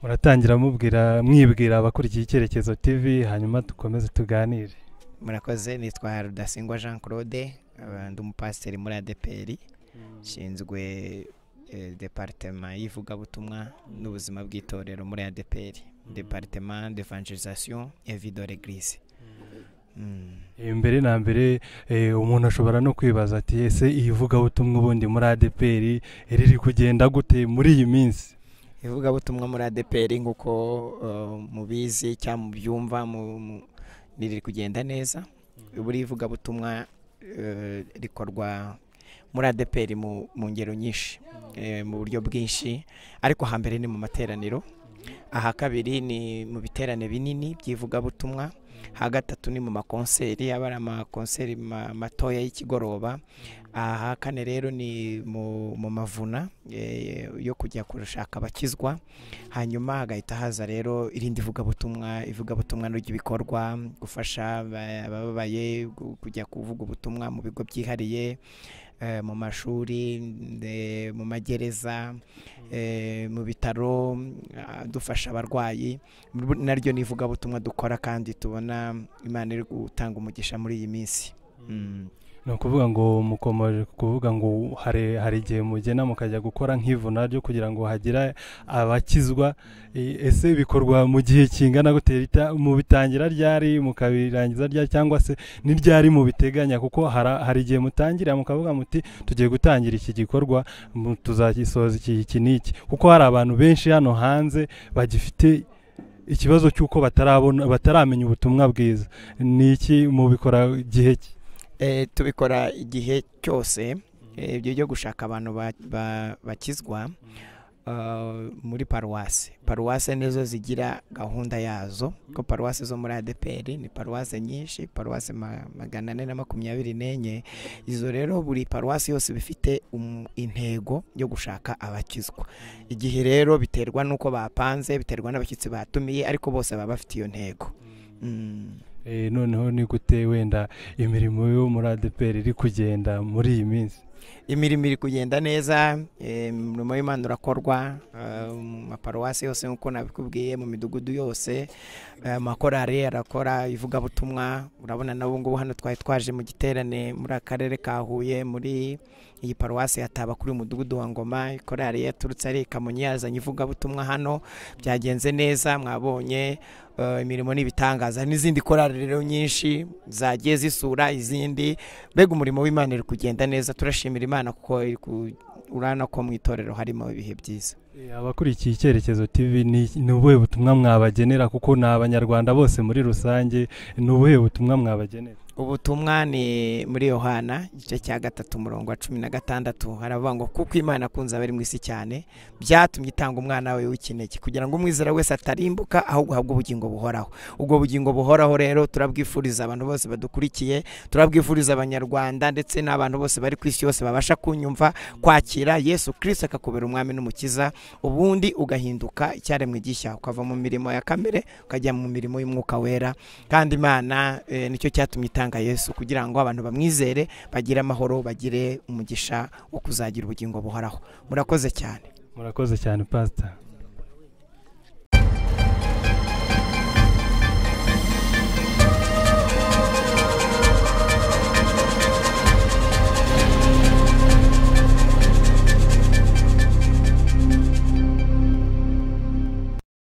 Muratangira mwibwira abakurikiye Icyerekezo TV hanyuma dukomeze tuganire. Murakoze, nitwa Rudasingwa Jean Claude, ndi umupasiteri muri ADPR, nshinzwe departement y'ivugabutumwa n'ubuzima bw'itorero muri ADPR, departement d'evangelisation et vie de l'église. Imbere na mbere umuntu ashobora no kwibaza ati ese ivugabutumwa ubundi muri ADPR riri kugenda gute muri iyi minsi? Ivugabutumwa muri ADPR nkuko mubizi cyangwa mubyumva riri kugenda neza. Buri ivugabutumwa rikorwa muri ADPR mu ngero nyinshi, mu buryo bwinshi, ariko hambere ni mu materaniro, aha kabiri ni mu biterane binini by'ivugabutumwa, ha gatatu ni mu makonseri, abari amakonseri matoya y'ikigoroba, aha kane rero ni mu mavuna yo kujya kurushaka abakizwa, hanyuma hagahita haza rero irindi ivugabutumwa ry'ibikorwa, gufasha abababaye, kujya kuvuga ubutumwa mu bigo byihariye, mu mashuri, mu magereza, mu bitaro, dufasha abarwayi. Naryo ni ivugabutumwa dukora kandi tubona Imana iri gutanga umugisha muri iyi minsi. Ni ukuvuga ngo mukomeje kuvuga ngo hari igihe mugena mukajya gukora nk'ivuna ryo kugira ngo hagira abakizwa. Ese bikorwa mu gihe kingana gute? Mu bitangira ryari, mukabirangiza ryari, cyangwa se ni ryari mu biteganya? Kuko hari igihe mutangira mukavuga muti tugiye gutangira iki gikorwa, tuzagisoza iki n'iki, kuko hari abantu benshi hano hanze bagifite ikibazo cy'uko bataramenya ubutumwa bwiza. Ni iki mubikora gihe ki? Tubikora igihe cyose, ibyo byo gushaka abantu bakizwa muri paruwase nizo zigira gahunda yazo, ko paruwase zo muri ADPR ni paruwase nyinshi, paruwase 424. Izo rero buri paruwase yose bifite intego yo gushaka abakizwa. Igihe rero biterwa nuko bapanze, biterwa n'abashyitsi batumiye, ariko bose baba bafite iyo ntego. Noneho ni gute wenda imirimo yo muri ADPR iri kugenda muri iyi minsi? Imirimo iri kugenda neza, imirimo y'Imana urakorwa, amaparuwasi yose nk'uko nabikubwiye, mu midugudu yose, amakorari arakora ivugabutumwa. Urabona nabo ngubu hano twari twaje mu giterane muri akarere ka Huye, muri iyi paruwasi yataba kuri umudugudu wa Ngoma, ikorari yaturutse ari Kamonyi yazanye ivugabutumwa hano, byagenze neza, mwabonye imirimo n'ibitangaza. N'izindi korari rero nyinshi zagiye zisura izindi, mbega umurimo w'Imana uri kugenda neza. Turashimira Imana kuko urana ko mu itorero harimo ibihe byiza. Abakurikiye Icyerekezo TV ni ubuhe butumwa mwabagenera, kuko ni abanyarwanda bose muri rusange? Ni ubuhe butumwa mwabagenera? Ubutumwa ni muri Yohana igice cya 3:16, haravuga ngo kuko Imana akunze abari mu isi cyane byatumye itanga umwana we w'ikinege, kugira ngo umwizera wese atarimbuka ahubwo ahabwe ubugingo buhoraho. Ubwo bugingo buhoraho rero turabwifuriza abantu bose badukurikiye, turabwifuriza abanyarwanda ndetse n'abantu bose bari ku isi yose babasha kunyumva, kwakira Yesu Kristo akakubera umwami n'umukiza, ubundi ugahinduka icyaremwe gishya, ukava mu mirimo ya kamere ukajya mu mirimo y'Umwuka Wera. Kandi Imana nicyo cyatumye itanga Yesu, kugira ngo abantu bamwizere bagire amahoro, bagire umugisha wo kuzagira ubugingo buhoraho. Murakoze cyane. Murakoze cyane Pastor.